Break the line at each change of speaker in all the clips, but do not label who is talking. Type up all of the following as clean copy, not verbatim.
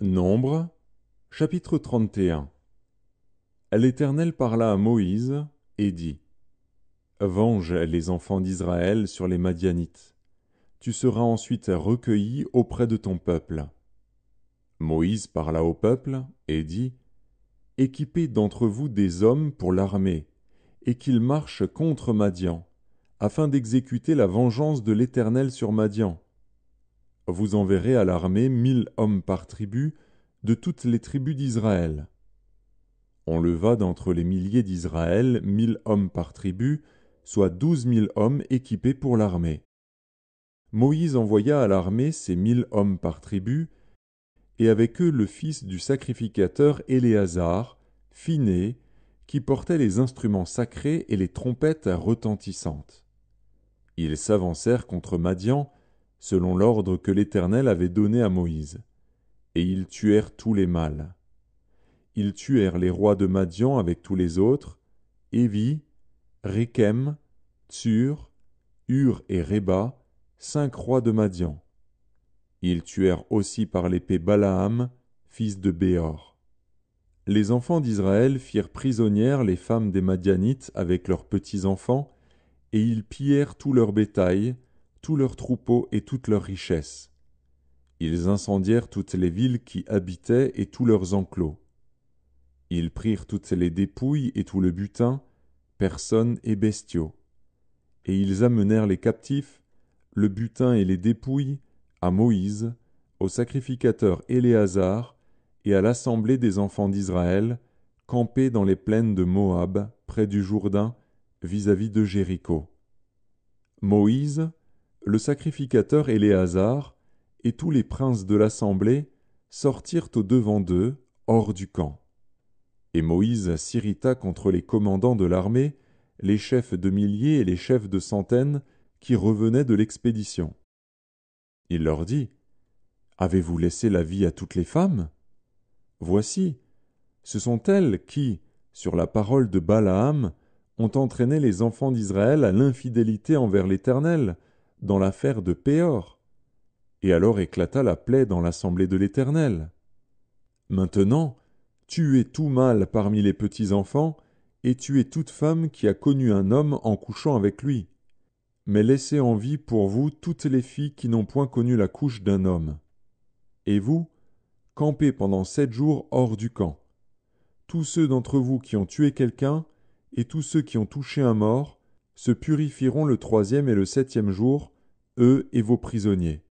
Nombre, chapitre 31. L'Éternel parla à Moïse et dit: Venge les enfants d'Israël sur les Madianites. Tu seras ensuite recueilli auprès de ton peuple. Moïse parla au peuple et dit: Équipez d'entre vous des hommes pour l'armée, et qu'ils marchent contre Madian, afin d'exécuter la vengeance de l'Éternel sur Madian. Vous enverrez à l'armée 1000 hommes par tribu, de toutes les tribus d'Israël. On leva d'entre les milliers d'Israël 1000 hommes par tribu, soit 12 000 hommes équipés pour l'armée. Moïse envoya à l'armée ces 1000 hommes par tribu, et avec eux le fils du sacrificateur Éléazar, Phiné, qui portait les instruments sacrés et les trompettes retentissantes. Ils s'avancèrent contre Madian, selon l'ordre que l'Éternel avait donné à Moïse, et ils tuèrent tous les mâles. Ils tuèrent les rois de Madian avec tous les autres, Évi, Rékem, Tsur, Hur et Réba, 5 rois de Madian. Ils tuèrent aussi par l'épée Balaam, fils de Béor. Les enfants d'Israël firent prisonnières les femmes des Madianites avec leurs petits-enfants, et ils pillèrent tout leur bétail, tous leurs troupeaux et toutes leurs richesses. Ils incendièrent toutes les villes qui habitaient et tous leurs enclos. Ils prirent toutes les dépouilles et tout le butin, personnes et bestiaux. Et ils amenèrent les captifs, le butin et les dépouilles, à Moïse, au sacrificateur Éléazar, et à l'assemblée des enfants d'Israël, campés dans les plaines de Moab, près du Jourdain, vis-à-vis de Jéricho. Moïse, le sacrificateur Éléazar, et tous les princes de l'assemblée sortirent au-devant d'eux, hors du camp. Et Moïse s'irrita contre les commandants de l'armée, les chefs de milliers et les chefs de centaines, qui revenaient de l'expédition. Il leur dit: Avez-vous laissé la vie à toutes les femmes? Voici, ce sont elles qui, sur la parole de Balaam, ont entraîné les enfants d'Israël à l'infidélité envers l'Éternel, dans l'affaire de Péor. Et alors éclata la plaie dans l'assemblée de l'Éternel. Maintenant, tuez tout mâle parmi les petits-enfants, et tuez toute femme qui a connu un homme en couchant avec lui. Mais laissez en vie pour vous toutes les filles qui n'ont point connu la couche d'un homme. Et vous, campez pendant 7 jours hors du camp. Tous ceux d'entre vous qui ont tué quelqu'un, et tous ceux qui ont touché un mort, se purifieront le 3e et le 7e jour, eux et vos prisonniers.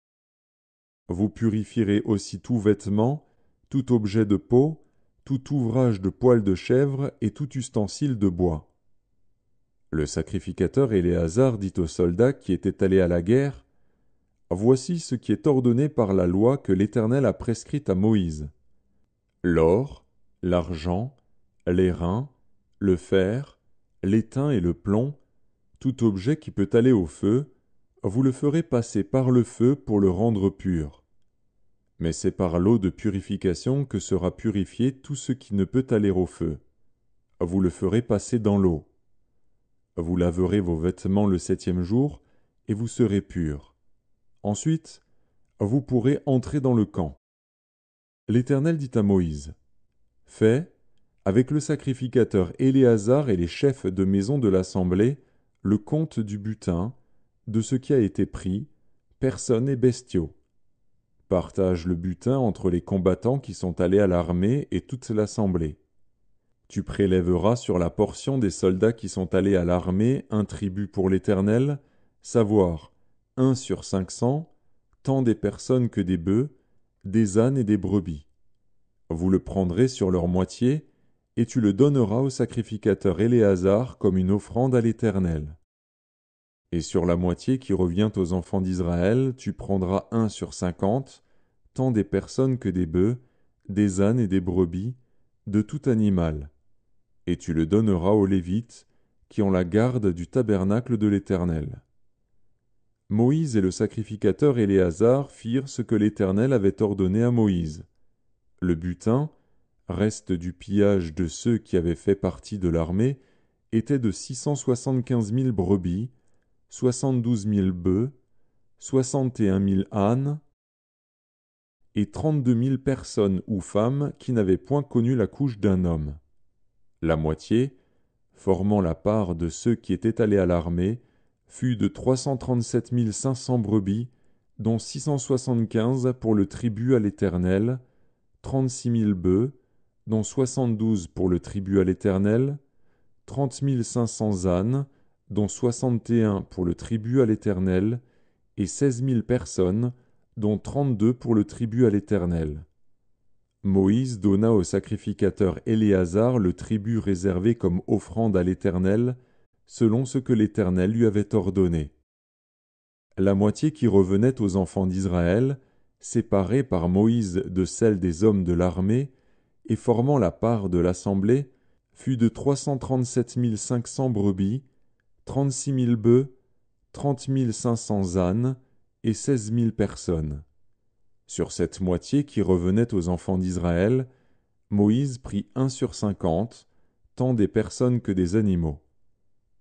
Vous purifierez aussi tout vêtement, tout objet de peau, tout ouvrage de poil de chèvre et tout ustensile de bois. Le sacrificateur Éléazar dit aux soldats qui étaient allés à la guerre: Voici ce qui est ordonné par la loi que l'Éternel a prescrite à Moïse. L'or, l'argent, l'airain, le fer, l'étain et le plomb, tout objet qui peut aller au feu, vous le ferez passer par le feu pour le rendre pur. Mais c'est par l'eau de purification que sera purifié tout ce qui ne peut aller au feu. Vous le ferez passer dans l'eau. Vous laverez vos vêtements le 7e jour, et vous serez purs. Ensuite, vous pourrez entrer dans le camp. L'Éternel dit à Moïse: Fais, avec le sacrificateur Éléazar et les chefs de maison de l'assemblée, le compte du butin, de ce qui a été pris, personnes et bestiaux. Partage le butin entre les combattants qui sont allés à l'armée et toute l'assemblée. Tu prélèveras sur la portion des soldats qui sont allés à l'armée un tribut pour l'Éternel, savoir 1 sur 500, tant des personnes que des bœufs, des ânes et des brebis. Vous le prendrez sur leur moitié, et tu le donneras au sacrificateur Éléazar comme une offrande à l'Éternel. Et sur la moitié qui revient aux enfants d'Israël, tu prendras 1 sur 50, tant des personnes que des bœufs, des ânes et des brebis, de tout animal. Et tu le donneras aux Lévites, qui ont la garde du tabernacle de l'Éternel. Moïse et le sacrificateur Éléazar firent ce que l'Éternel avait ordonné à Moïse. Le butin, reste du pillage de ceux qui avaient fait partie de l'armée, était de 675 000 brebis, 72 000 bœufs, 61 000 ânes, et 32 000 personnes ou femmes qui n'avaient point connu la couche d'un homme. La moitié, formant la part de ceux qui étaient allés à l'armée, fut de 337 500 brebis, dont 675 pour le tribut à l'Éternel, 36 000 bœufs, dont 72 pour le tribut à l'Éternel, 30 500 ânes, dont 61 pour le tribut à l'Éternel, et 16 000 personnes, dont 32 pour le tribut à l'Éternel. Moïse donna au sacrificateur Éléazar le tribut réservé comme offrande à l'Éternel, selon ce que l'Éternel lui avait ordonné. La moitié qui revenait aux enfants d'Israël, séparée par Moïse de celle des hommes de l'armée, et formant la part de l'assemblée, fut de 337 500 brebis, 36 000 bœufs, 30 500 ânes et 16 000 personnes. Sur cette moitié qui revenait aux enfants d'Israël, Moïse prit 1/50, tant des personnes que des animaux.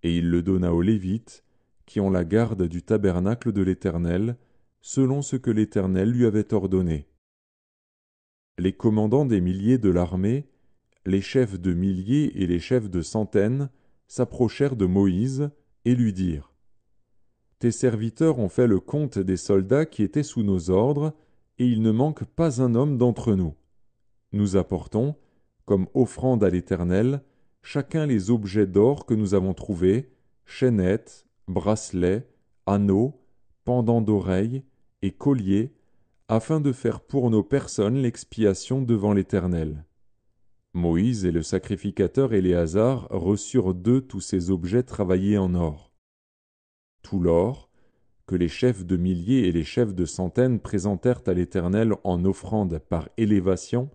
Et il le donna aux Lévites, qui ont la garde du tabernacle de l'Éternel, selon ce que l'Éternel lui avait ordonné. Les commandants des milliers de l'armée, les chefs de milliers et les chefs de centaines s'approchèrent de Moïse et lui dirent : « Tes serviteurs ont fait le compte des soldats qui étaient sous nos ordres, et il ne manque pas un homme d'entre nous. Nous apportons, comme offrande à l'Éternel, chacun les objets d'or que nous avons trouvés, chaînettes, bracelets, anneaux, pendants d'oreilles et colliers, afin de faire pour nos personnes l'expiation devant l'Éternel. » Moïse et le sacrificateur Éléazar reçurent d'eux tous ces objets travaillés en or. Tout l'or, que les chefs de milliers et les chefs de centaines présentèrent à l'Éternel en offrande par élévation,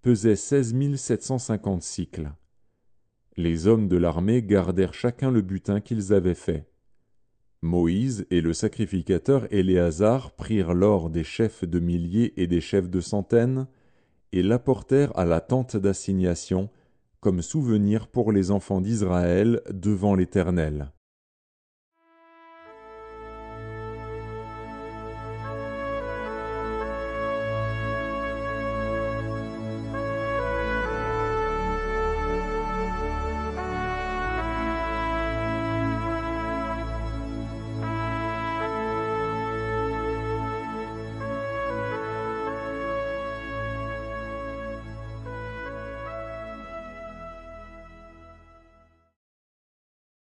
pesait 16 750 sicles. Les hommes de l'armée gardèrent chacun le butin qu'ils avaient fait. Moïse et le sacrificateur Éléazar prirent l'or des chefs de milliers et des chefs de centaines, et l'apportèrent à la tente d'assignation, comme souvenir pour les enfants d'Israël devant l'Éternel.